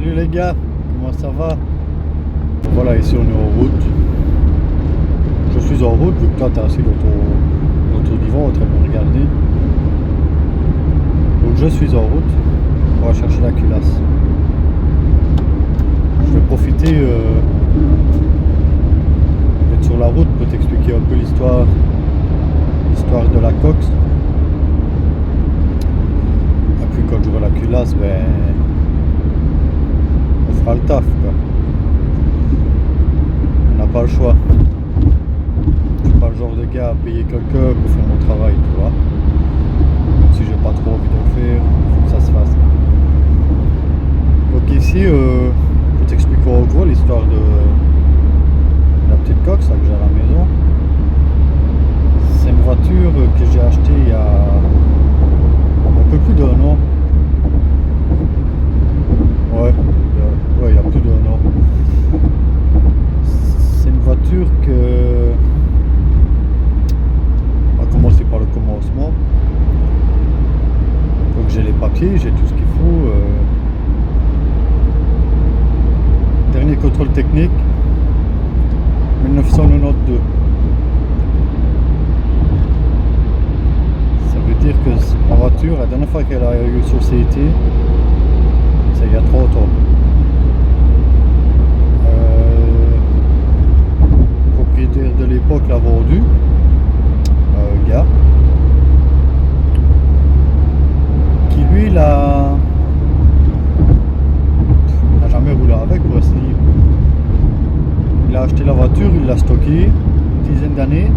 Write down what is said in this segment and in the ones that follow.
Salut les gars, comment ça va? Voilà, ici on est en route. Je suis en route vu que toi t'es assis dans ton divan en train de me regarder. Donc je suis en route pour aller chercher la culasse. Je vais profiter d'être sur la route pour t'expliquer un peu l'histoire de la coque. Et puis quand j'aurai la culasse, ben on fera le taf quoi. On n'a pas le choix. Je suis pas le genre de gars à payer quelqu'un pour faire mon travail, tu vois. Même si j'ai pas trop envie de le faire, il faut que ça se fasse. Donc ici, pour t'expliquer en gros l'histoire de la petite coque ça, que j'ai à la maison. C'est une voiture que j'ai achetée il y a un peu plus d'un an. Ouais, il y a plus d'un an. C'est une voiture que... On va commencer par le commencement. Donc j'ai les papiers, j'ai tout ce qu'il faut. Dernier contrôle technique, 1992. Ça veut dire que la voiture, la dernière fois qu'elle a eu société, c'est il y a 30 ans. Le propriétaire de l'époque l'a vendu à un gars qui lui n'a jamais roulé avec pour ainsi dire. Il a acheté la voiture, il l'a stockée une dizaine d'années.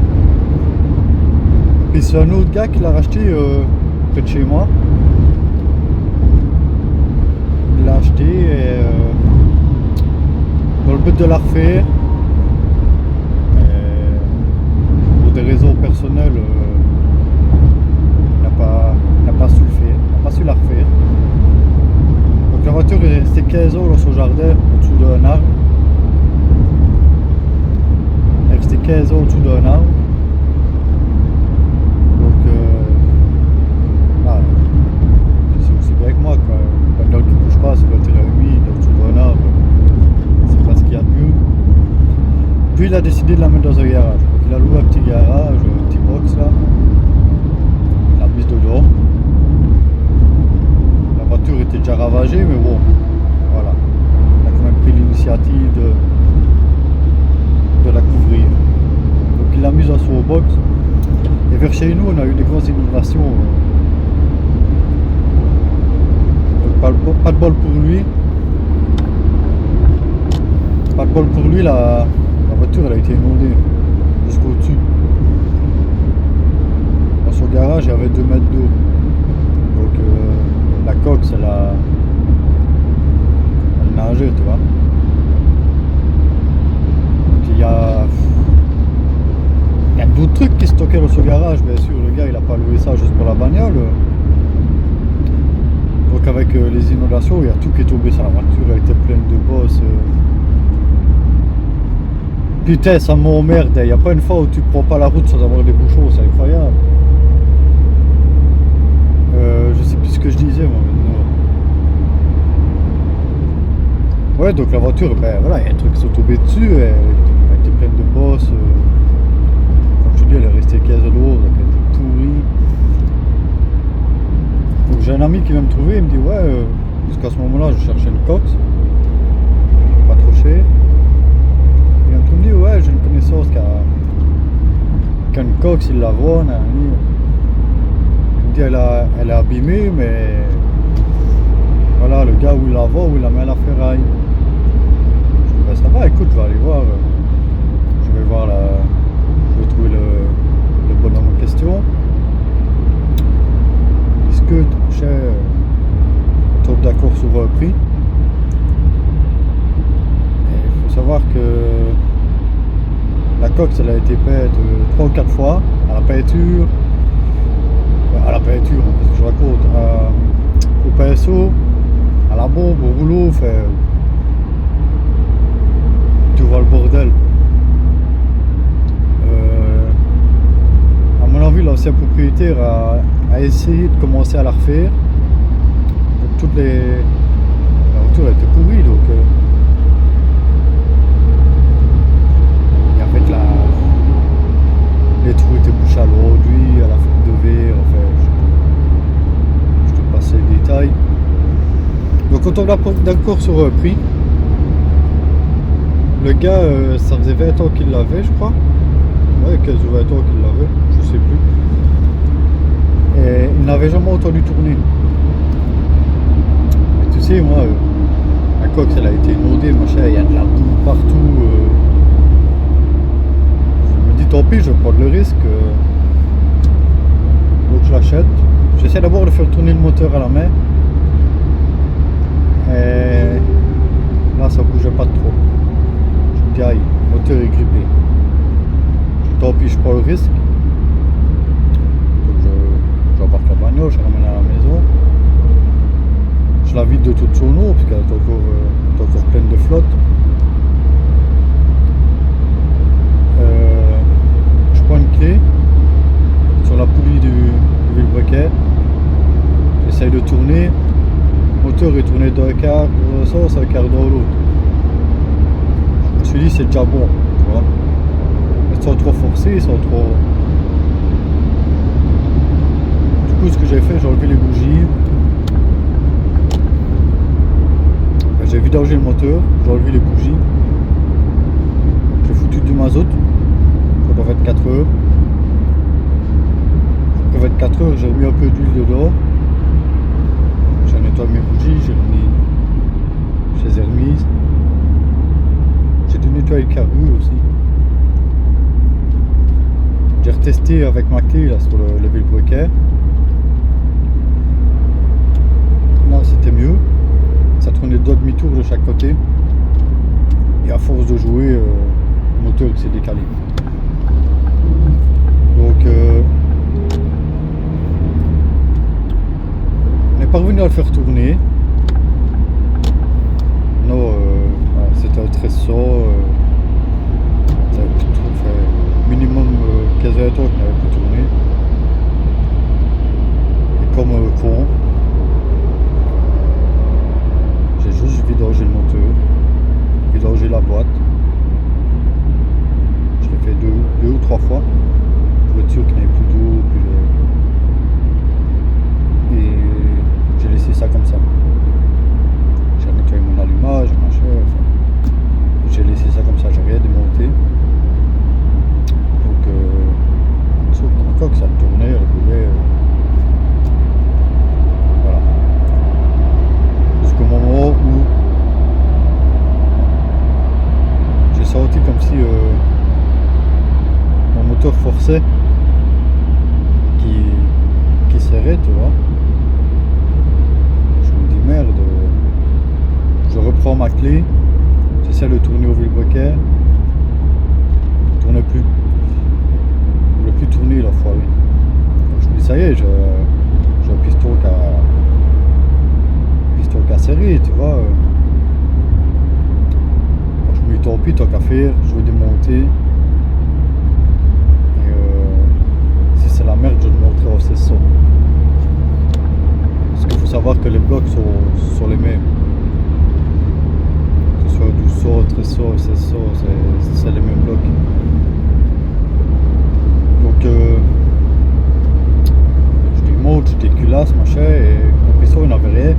Puis c'est un autre gars qui l'a racheté près de chez moi. Il l'a acheté dans le but de la refaire. Pour des raisons personnelles, il n'a pas su le faire, n'a pas su la refaire. Donc la voiture est restée 15 ans dans son jardin au-dessous d'un arbre. Elle est restée 15 ans au-dessous d'un arbre. C'est aussi bien que moi quoi. Quand l'autre qui bouge pas sur le terrain humide, au-dessous d'un arbre, c'est pas ce qu'il y a de mieux. Puis il a décidé de la mettre dans un garage. Donc il a loué un petit garage, un petit box là. Il l'a mise dedans. La voiture était déjà ravagée, mais bon, voilà. Il a quand même pris l'initiative de la couvrir. Donc il l'a mise dans son box. Et vers chez nous, on a eu des grosses inondations. Donc pas de bol pour lui. Pas de bol pour lui, la voiture elle a été inondée jusqu'au dessus. Dans son garage, il y avait 2 mètres d'eau. Donc la coque, elle nageait, tu vois. Donc il y a d'autres trucs qui stockaient dans ce garage, bien sûr. Le gars, il a pas loué ça juste pour la bagnole. Donc avec les inondations, il y a tout qui est tombé sur la voiture, elle était pleine de bosses. Putain, ça m'emmerde. Il n'y a pas une fois où tu prends pas la route sans avoir des bouchons, c'est incroyable. Je sais plus ce que je disais moi maintenant. Ouais, donc la voiture, ben voilà, il y a des trucs qui sont tombés dessus, elle était pleine de bosses. Comme je te dis, elle est restée 15 ans, donc elle était pourrie. Donc j'ai un ami qui vient me trouver, il me dit ouais, jusqu'à ce moment-là je cherchais une coque, pas trop cher. Il vient me dire ouais, j'ai une connaissance qui a une coque, il la voit, il me dit elle est abîmée, mais voilà, le gars où il la voit, où il la met à la ferraille. Je dis ben ça va, écoute, je vais aller voir, je vais trouver le bonhomme en question. Que tombe d'accord sur un prix. Il faut savoir que la coque elle a été peinte 3 ou 4 fois à la peinture, qu'est-ce que je raconte, au pinceau, à la bombe, au rouleau, tu vois le bordel. À mon avis, l'ancien propriétaire a essayé de commencer à la refaire. Donc la voiture était pourrie, Donc on tombe d'accord sur prix. Le gars, ça faisait 20 ans qu'il l'avait, je crois. Ouais, 15 ou 20 ans qu'il l'avait, je sais plus. Et il n'avait jamais entendu tourner. Mais tu sais, moi, la coque, elle a été inondée, machin, il y a de la boue partout. Je me dis, tant pis, je vais prendre le risque. Donc je l'achète. J'essaie d'abord de faire tourner le moteur à la main. Et là, ça bougeait pas trop. Je me dis, aïe, le moteur est grippé. Tant pis, je prends le risque. Donc j'embarque la bagnole, je la ramène à la maison. Je la vide de toute son eau, parce qu'elle est encore pleine de flotte. Je prends une clé sur la poulie du vilebrequin. J'essaye de tourner. Le moteur est tourné d'un quart dans un sens, un quart dans l'autre. Je me suis dit, c'est déjà bon, tu vois. Sans trop forcer, sans trop. Du coup, ce que j'ai fait, j'ai enlevé les bougies. J'ai vidangé le moteur, j'ai enlevé les bougies. J'ai foutu du mazout pendant 24 heures. Après 24 heures, j'ai mis un peu d'huile dedans. J'ai nettoyé mes bougies, j'ai mis. Je les ai remises. J'ai dû nettoyer le carbu aussi. J'ai retesté avec ma clé là, sur le vilebrequin. Là, c'était mieux. Ça tournait deux demi-tours de chaque côté. Et à force de jouer, le moteur s'est décalé. Donc, on est parvenu à le faire tourner. Non, c'était un tresor. Ça avait fait minimum 15 heures qu'on n'avait plus tourné. Et comme con, j'ai juste vidangé le moteur, vidangé la boîte. Je l'ai fait deux ou trois fois pour être sûr qu'il n'y avait plus d'eau. Et j'ai laissé ça comme ça. J'ai nettoyé mon allumage, machin. Enfin, j'ai laissé ça comme ça, j'ai rien démonté. Donc, sauf que la coque, ça tournait, elle roulait. Voilà. Jusqu'au moment où j'ai senti comme si mon moteur forçait, qui serrait, tu vois. Je me dis merde, je reprends ma clé, j'essaie de tourner au vilebrequin, il ne tournait plus. Il ne voulait plus tourner la fois. Donc je me dis ça y est, j'ai un piston qui a serré, tu vois. Donc je me dis tant pis, tant qu'à faire, je vais démonter. Et si c'est la merde, je le montrerai au cesson. Parce qu'il faut savoir que les blocs sont les mêmes. Que ce soit du saut, tressor, cesson, c'est les mêmes blocs. Donc je démonte, je déculasse, machin, et mon piston il n'avait rien.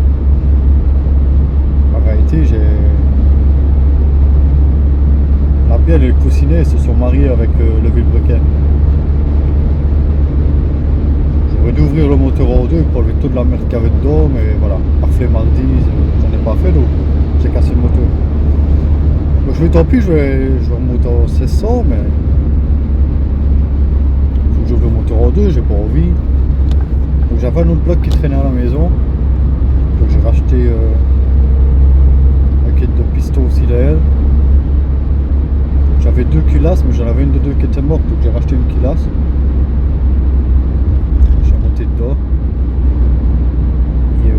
En réalité, la bielle et le coussinet se sont mariés avec le vilebrequin. J'aurais dû ouvrir le moteur en deux pour enlever toute la merde qu'il y avait dedans, mais voilà, par flemmardise, j'en ai pas fait, donc j'ai cassé le moteur. Donc je me dis tant pis, je vais remonter en 1600, mais faut que j'ouvre le moteur en deux, j'ai pas envie. Donc j'avais un autre bloc qui traînait à la maison, donc j'ai racheté un kit de piston oscillaire. J'avais deux culasses, mais j'en avais une de deux qui était morte, donc j'ai racheté une culasse. J'ai monté dedans. Et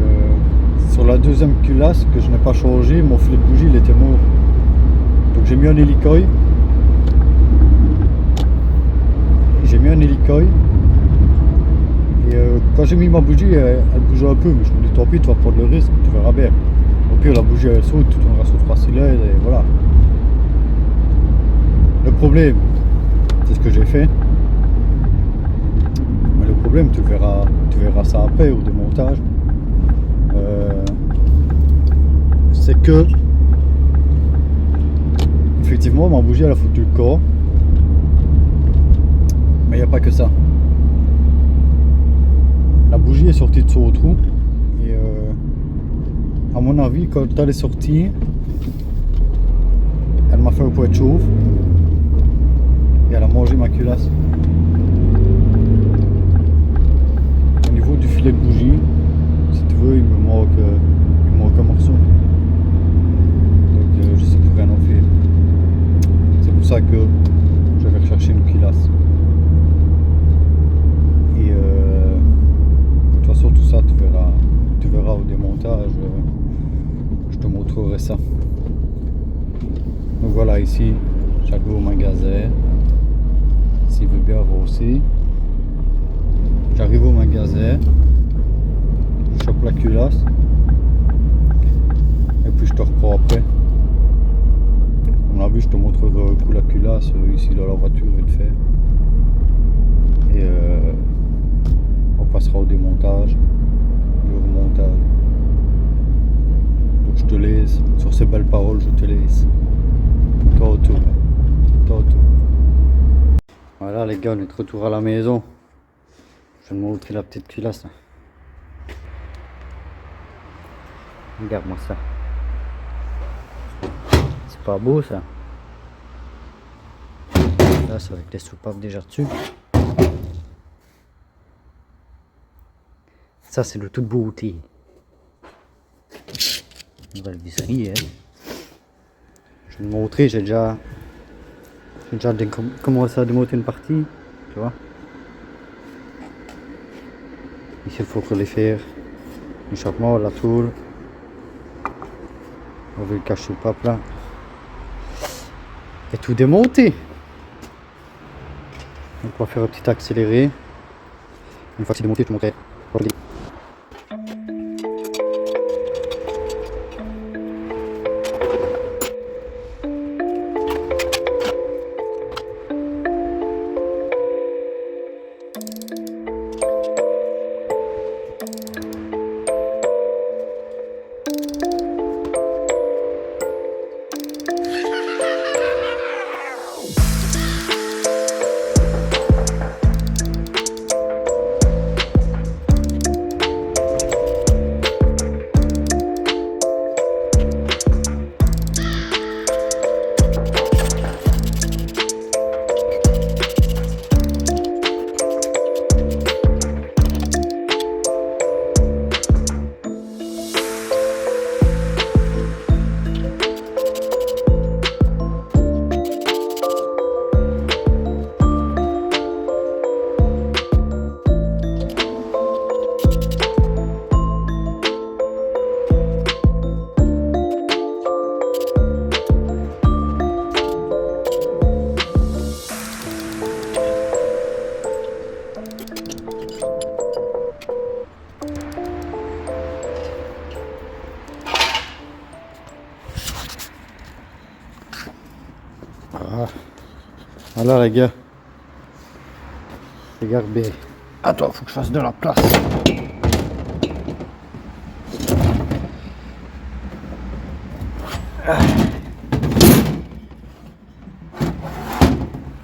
sur la deuxième culasse que je n'ai pas changé, mon filet de bougie il était mort. Donc j'ai mis un hélicoï. Et quand j'ai mis ma bougie, elle bougeait un peu, mais je me dis tant pis, tu vas prendre le risque, tu verras bien. Au pire, la bougie elle saute, tu tourneras sur 3 cylindres et voilà. Le problème, c'est ce que j'ai fait. Mais le problème, tu verras ça après au démontage. que effectivement ma bougie elle a foutu le corps. Mais il n'y a pas que ça. La bougie est sortie de son trou et à mon avis quand elle est sortie, elle m'a fait un poids de chauffe et elle a mangé ma culasse. Au niveau du filet de bougie, si tu veux, il me manque un morceau. Donc je sais plus rien en faire. C'est pour ça que je vais rechercher une culasse. Et de toute façon tout ça tu verras au démontage, je te montrerai ça. Donc voilà, ici j'arrive au magasin, s'il veut bien voir aussi. J'arrive au magasin, je chope la culasse et puis je te reprends après. Comme on a vu, je te montrerai un coup la culasse ici dans la voiture vite fait. Et on passera au démontage et au remontage. Donc je te laisse, sur ces belles paroles, je te laisse. Toto. Voilà les gars, on est de retour à la maison. Je vais te montrer la petite culasse. Regarde-moi ça. C'est pas beau ça. Là c'est avec les soupapes déjà dessus. Ça c'est le tout beau outil. Nouvelle visserie, hein. Je vais te montrer, j'ai déjà commencé à démonter une partie, tu vois. Ici il faut que les faire l'échappement, la tôle. On veut le cache soupape là. Et tout démonter. On va faire un petit accéléré. Une fois que c'est démonté, je te montrerai. Voilà les gars, regardez. Attends, faut que je fasse de la place.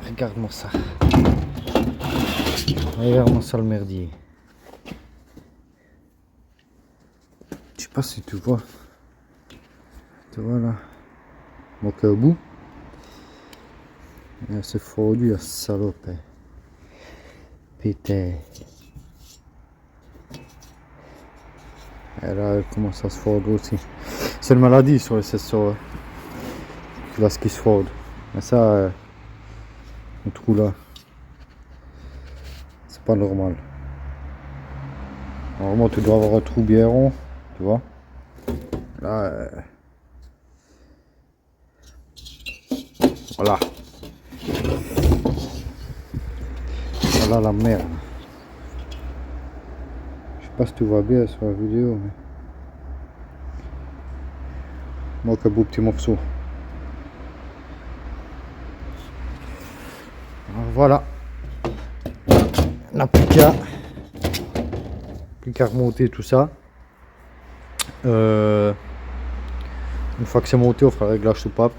Regarde-moi ça. Regarde-moi ça le merdier. Je sais pas si tu vois. Tu vois là. Donc au bout. C'est fondu à salope. Putain. Et là elle commence à se fondre aussi. C'est une maladie sur les sensors. Là ce qui se fond. Mais ça, le trou là, c'est pas normal. Normalement tu dois avoir un trou bien rond, tu vois. Là, voilà. Voilà la merde. Je sais pas si tu vois bien sur la vidéo, mais manque un beau petit morceau. Alors voilà. On n'a plus qu'à remonter tout ça. Une fois que c'est monté, on fera le réglage soupape.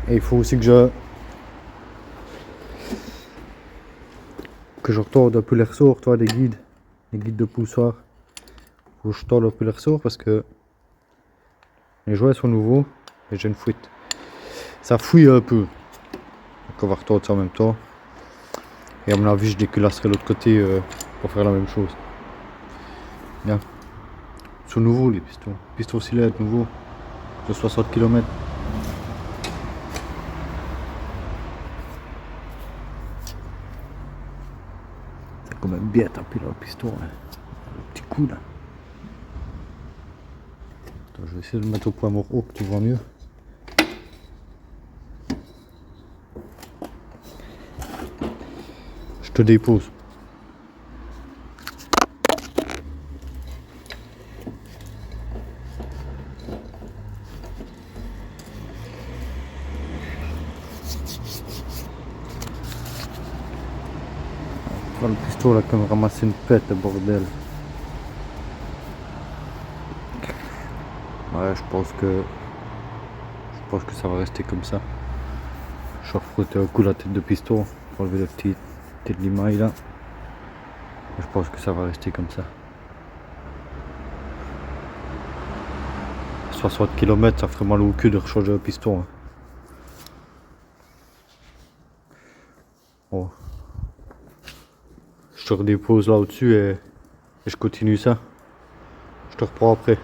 Et il faut aussi que je retorde un peu les ressorts, toi, des guides de poussoir. Faut que je torde un peu les ressorts parce que les jouets sont nouveaux et j'ai une fuite. Ça fouille un peu. Donc on va retordre ça en même temps. Et à mon avis, je déculasserai l'autre côté pour faire la même chose. Bien. Ils sont nouveaux les pistons. Piston cylindre nouveau de 60 km. C'est quand même bien tapé dans le piston. Hein. Le petit coup là. Attends, je vais essayer de le mettre au point mort haut que tu vois mieux. Je te dépose. Le piston là comme ramasser une pète, bordel. Ouais, je pense que ça va rester comme ça. Je vais refrotter un coup la tête de piston pour enlever le petit tête limaille là. Je pense que ça va rester comme ça. 60 km, ça ferait mal au cul de rechanger un piston. Hein. Bon. Je te redépose là au-dessus et je continue ça. Je te reprends après.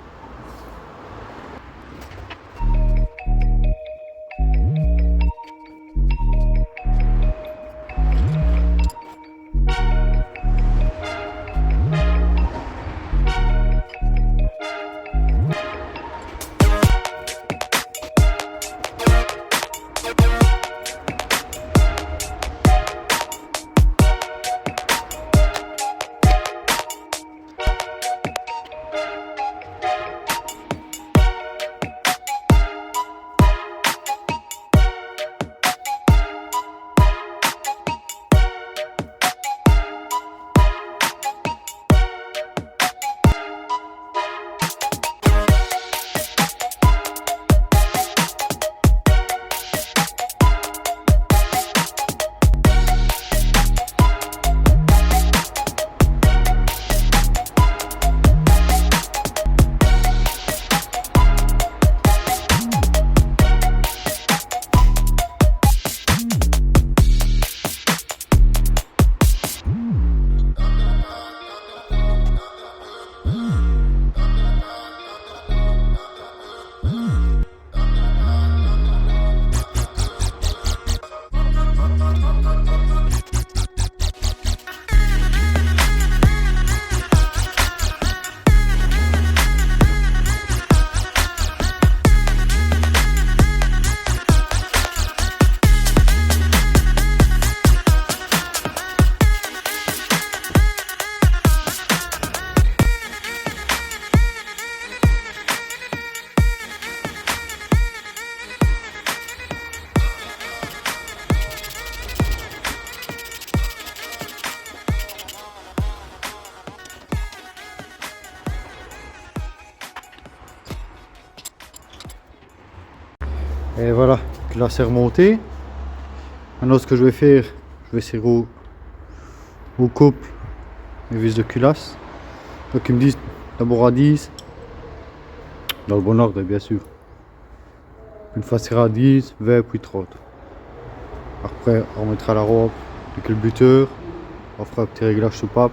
Et voilà, là c'est remonté. Maintenant ce que je vais faire, je vais serrer au couple mes vis de culasse. Donc ils me disent d'abord à 10, dans le bon ordre bien sûr. Une fois serré à 10, 20 puis 30. Après on remettra la robe, le culbuteur, on fera un petit réglage soupape.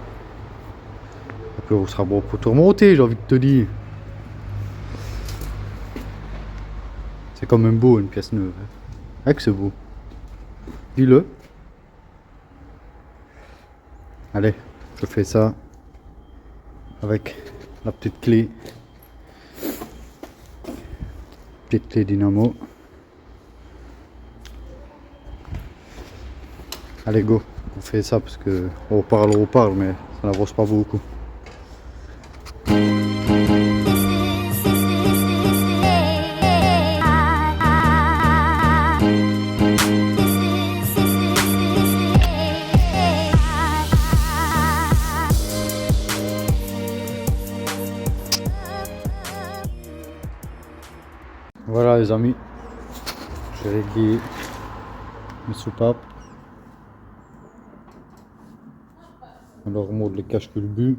Et puis on sera bon pour tout remonter, j'ai envie de te dire. C'est quand même beau une pièce neuve. Hein, que c'est beau. Dis-le. Allez, je fais ça avec la petite clé. Petite clé dynamo. Allez go, on fait ça parce que on parle mais ça n'avance pas beaucoup. Voilà les amis, j'ai réglé mes soupapes. Alors on remonte les cache-culbus,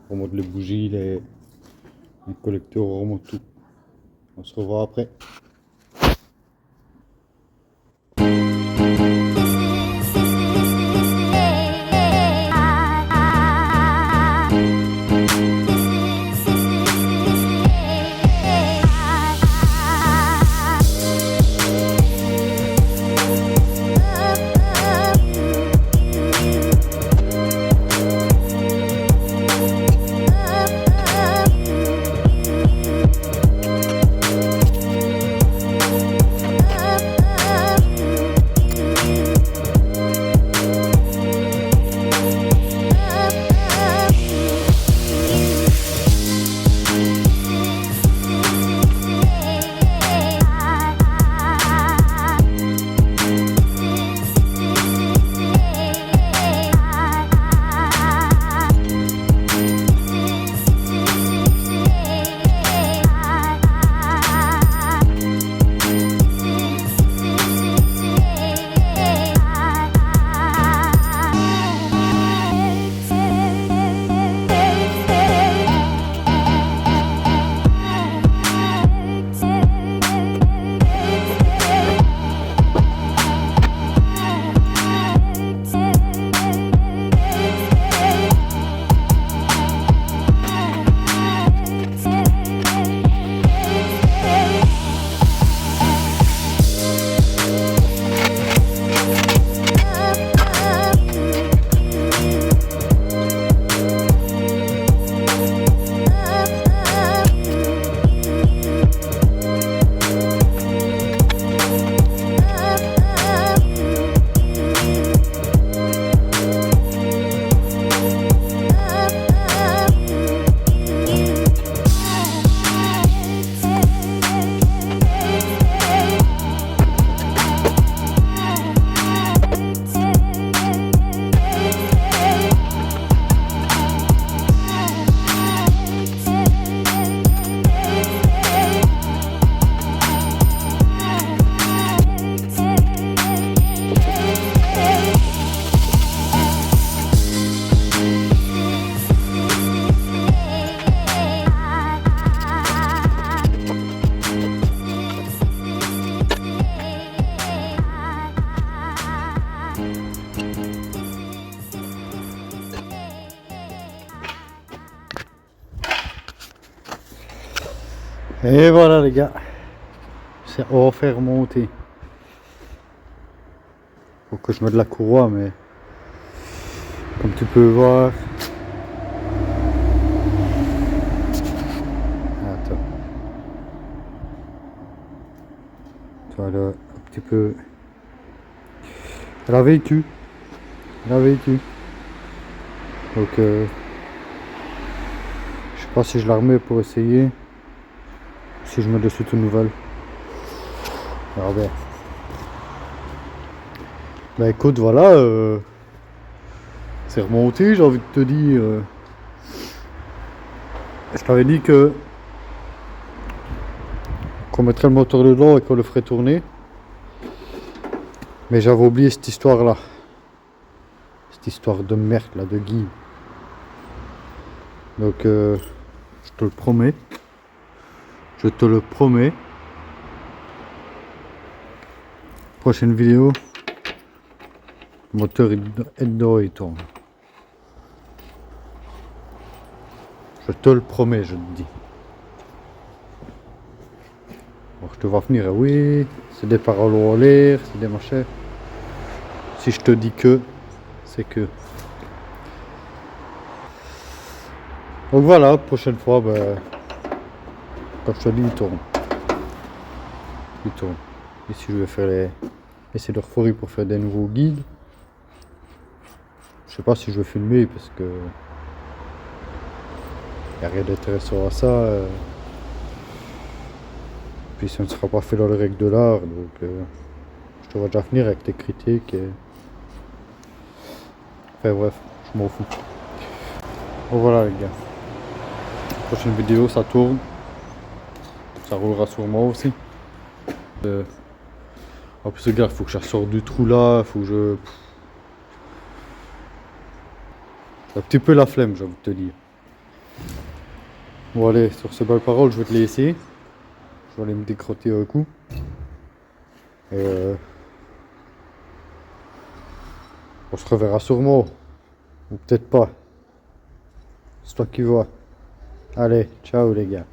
on remonte les bougies, les collecteurs, on remonte tout. On se revoit après. Et voilà les gars, on va faire remonter. Faut que je mette la courroie, mais comme tu peux voir, attends, voilà, un petit peu, elle a vécu, donc je sais pas si je la remets pour essayer. Si je mets dessus toute nouvelle. Alors bien. Bah écoute, voilà. C'est remonté, j'ai envie de te dire. Je t'avais dit que qu'on mettrait le moteur dedans et qu'on le ferait tourner. Mais j'avais oublié cette histoire là. Cette histoire de merde là, de Guy. Donc je te le promets. Je te le promets. Prochaine vidéo. Le moteur est dedans et il tourne. Je te le promets, je te dis. Alors je te vois venir, oui, c'est des paroles en l'air, c'est des machins. Si je te dis que, c'est que. Donc voilà, prochaine fois, ben, comme je te dis, il tourne. Il tourne. Ici je vais faire essayer de reforer pour faire des nouveaux guides. Je sais pas si je vais filmer parce que il n'y a rien d'intéressant à ça. Puis ça ne sera pas fait dans les règles de l'art, donc je te vois déjà finir avec tes critiques. Enfin bref, je m'en fous. Bon voilà les gars. Prochaine vidéo, ça tourne. Ça roulera sur moi aussi. En plus, regarde, faut que je ressors du trou là. Faut que je. J'ai un petit peu la flemme, j'ai envie de te dire. Bon, allez, sur ces belles paroles, je vais te laisser. Je vais aller me décrotter un coup. Et on se reverra sûrement. Ou peut-être pas. C'est toi qui vois. Allez, ciao les gars.